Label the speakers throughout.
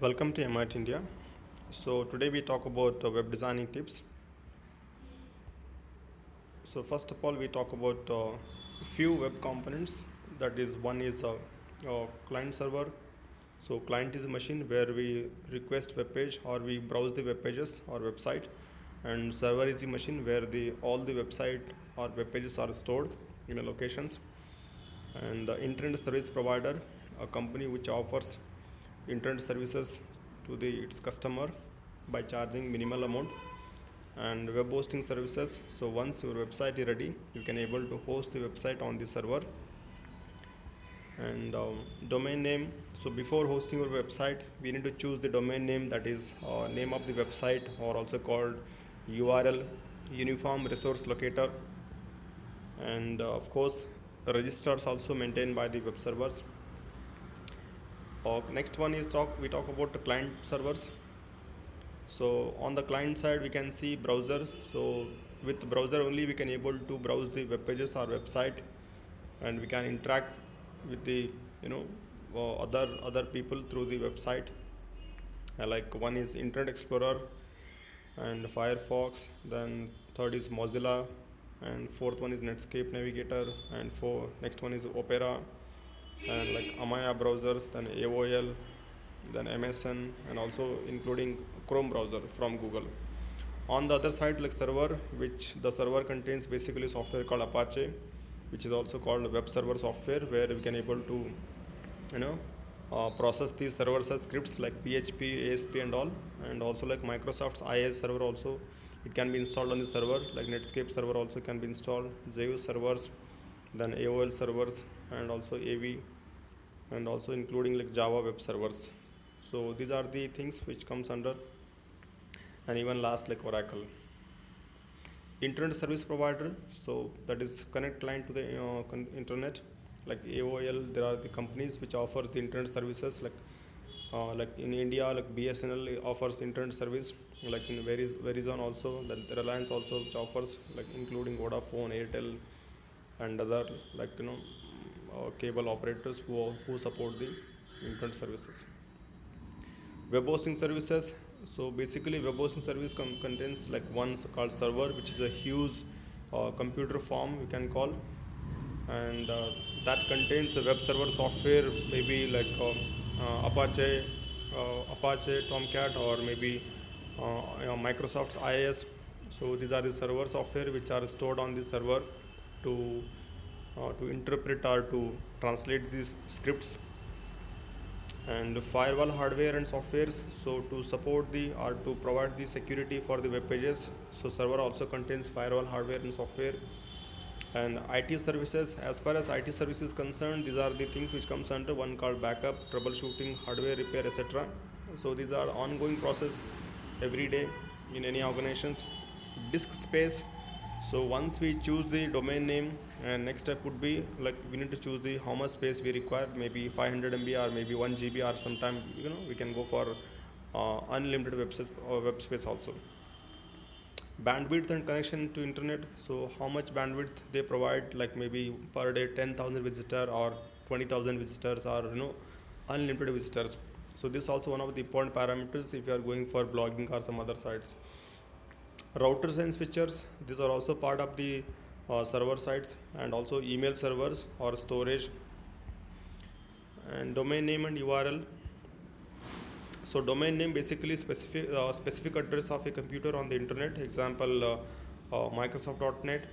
Speaker 1: Welcome to MIT India. So today we talk about web designing tips. So first of all, we talk about few web components. That is, one is a client server. So client is a machine where we request web page or we browse the web pages or website, and server is the machine where the all the website or web pages are stored in a locations. And the internet service provider, a company which offers internet services to its customer by charging minimal amount. And web hosting services, so once your website is ready, you can able to host the website on the server. And domain name, so before hosting your website we need to choose the domain name, that is name of the website, or also called URL, uniform resource locator. And of course registers also maintained by the web servers. Next one is we talk about the client servers. So on the client side we can see browser. So with browser only we can able to browse the web pages or website, and we can interact with the you know other people through the website. Like one is Internet Explorer and Firefox, then third is Mozilla, and fourth one is Netscape Navigator, and next one is Opera, and like Amaya browser, then AOL, then MSN, and also including Chrome browser from Google. On the other side, like server, which the server contains basically software called Apache, which is also called web server software, where we can able to you know process these servers as scripts like PHP, ASP, and all. And also like Microsoft's IaaS server also, it can be installed on the server. Like Netscape server also can be installed, Zeus servers, then AOL servers, and also AV, and also including like Java web servers. So these are the things which comes under. And even last, like Oracle internet service provider, so that is connect client to the internet. Like AOL, there are the companies which offer the internet services, like in India, like BSNL offers internet service, like in Verizon also, then Reliance also, which offers like including Vodafone, Airtel, and other, like cable operators who support the internet services. Web hosting services, so basically web hosting service contains like one called server, which is a huge computer farm we can call. And that contains a web server software, maybe like Apache Tomcat, or maybe Microsoft's IaaS. So these are the server software which are stored on the server to interpret or to translate these scripts. And firewall hardware and softwares, so to support the or to provide the security for the web pages, so server also contains firewall hardware and software. And IT services, as far as IT services concerned, these are the things which comes under one called backup, troubleshooting, hardware repair, etc. So these are ongoing process every day in any organizations. Disk space, so once we choose the domain name, and next step would be like we need to choose the how much space we require, maybe 500 MB or maybe 1 GB, or sometime we can go for unlimited web space also. Bandwidth and connection to internet, so how much bandwidth they provide, like maybe per day 10,000 visitor or 20,000 visitors, or unlimited visitors. So this also one of the important parameters if you are going for blogging or some other sites. Routers and switchers, these are also part of the server sites, and also email servers or storage. And domain name and URL, so domain name basically specific address of a computer on the internet, example Microsoft.net,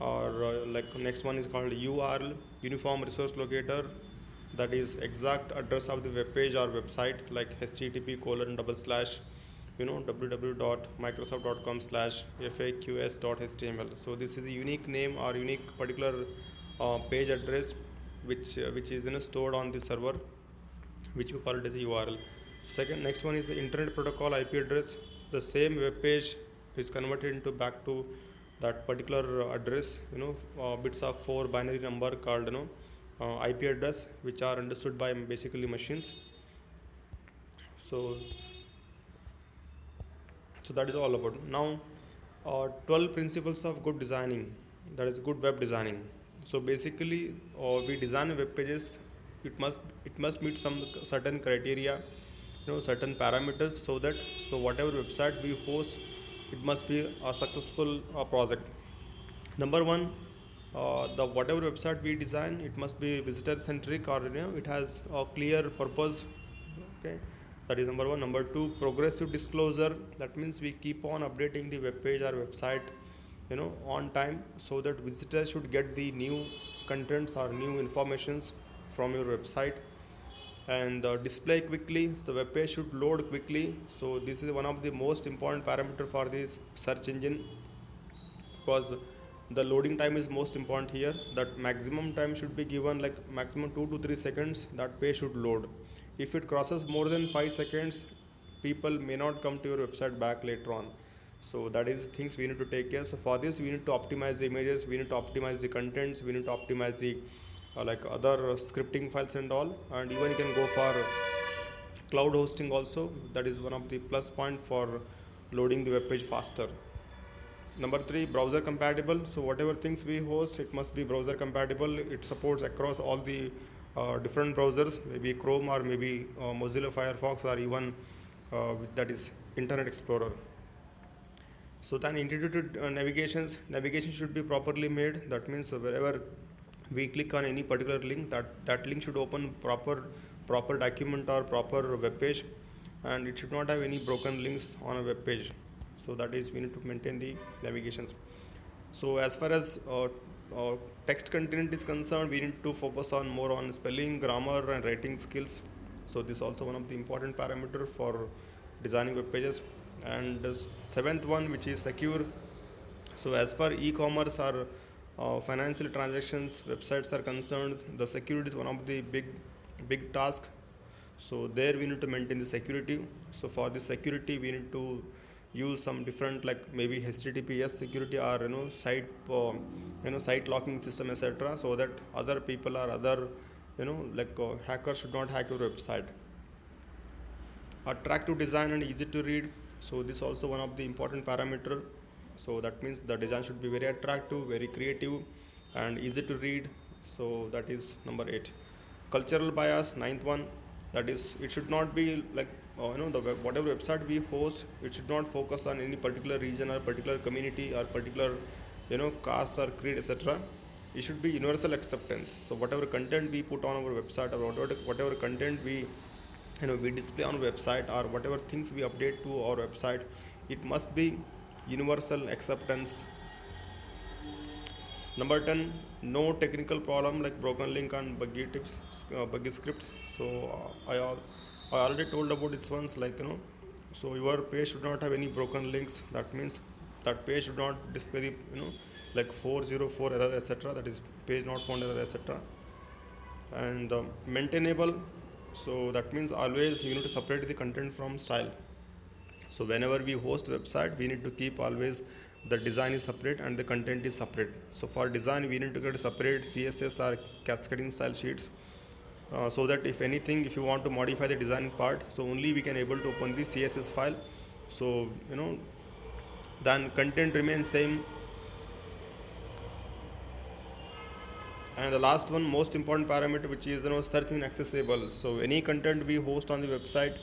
Speaker 1: or like next one is called URL, uniform resource locator, that is exact address of the web page or website, like http colon double slash www.microsoft.com slash faqs.html. So this is a unique name or unique particular page address which is stored on the server, which we call it as a URL. Next one is the internet protocol IP address. The same web page is converted into back to that particular address, bits of 4 binary number called IP address, which are understood by basically machines. So that is all about. Now 12 principles of good designing, that is good web designing. So basically we design web pages, it must meet some certain criteria. certain parameters, so whatever website we host, it must be a successful project. Number one, the whatever website we design, it must be visitor centric, or it has a clear purpose. Okay, that is number one. Number two, progressive disclosure. That means we keep on updating the web page or website, on time, so that visitors should get the new contents or new informations from your website. And display quickly, the web page should load quickly. So this is one of the most important parameter for this search engine, because the loading time is most important here. That maximum time should be given, like maximum 2 to 3 seconds that page should load. If it crosses more than 5 seconds, people may not come to your website back later on. So that is things we need to take care. So for this we need to optimize the images, we need to optimize the contents, we need to optimize the like other scripting files and all. And even you can go for cloud hosting also. That is one of the plus point for loading the web page faster. Number three, browser compatible. So whatever things we host, it must be browser compatible. It supports across all the different browsers, maybe Chrome or maybe Mozilla Firefox, or even that is Internet Explorer. So then integrated navigation should be properly made. That means wherever we click on any particular link, that link should open proper document or proper web page, and it should not have any broken links on a web page. So that is, we need to maintain the navigations. So as far as text content is concerned, we need to focus on more on spelling, grammar, and writing skills. So this is also one of the important parameter for designing web pages. And seventh one, which is secure. So as far e-commerce or financial transactions websites are concerned, the security is one of the big task. So there we need to maintain the security. So for the security, we need to use some different, like maybe HTTPS security, or site locking system, etc., so that other people or other hackers should not hack your website. Attractive design and easy to read. So this is also one of the important parameter. So that means the design should be very attractive, very creative, and easy to read. So that is number 8. Cultural bias, ninth one. That is, it should not be like whatever website we host, it should not focus on any particular region or particular community or particular caste or creed, etc. It should be universal acceptance. So whatever content we put on our website, or whatever content we display on website, or whatever things we update to our website, it must be universal acceptance. Number 10, no technical problem like broken link and buggy scripts. So I already told about this ones, like so your page should not have any broken links. That means that page should not display the like 404 error, etc. That is page not found error, etc. And maintainable. So that means always you need to separate the content from style. So whenever we host website, we need to keep always the design is separate and the content is separate. So for design, we need to get separate CSS or cascading style sheets, so that if you want to modify the design part, so only we can able to open the CSS file. So then content remains same. And the last one, most important parameter, which is search inaccessible. So any content we host on the website,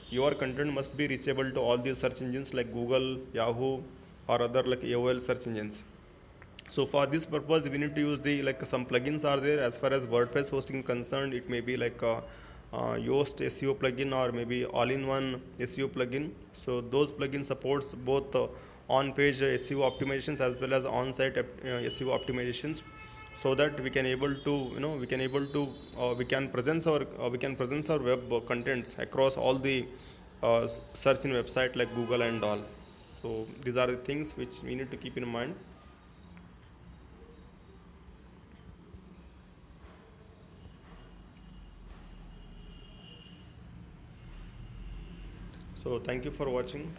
Speaker 1: your content must be reachable to all these search engines like Google, Yahoo, or other like AOL search engines. So for this purpose, we need to use the some plugins are there. As far as WordPress hosting concerned, it may be like Yoast SEO plugin, or maybe all-in-one SEO plugin. So those plugins supports both on-page SEO optimizations as well as on-site SEO optimizations, so that we can able to we can presence our web contents across all the search in website like Google and all. So these are the things which we need to keep in mind. So thank you for watching.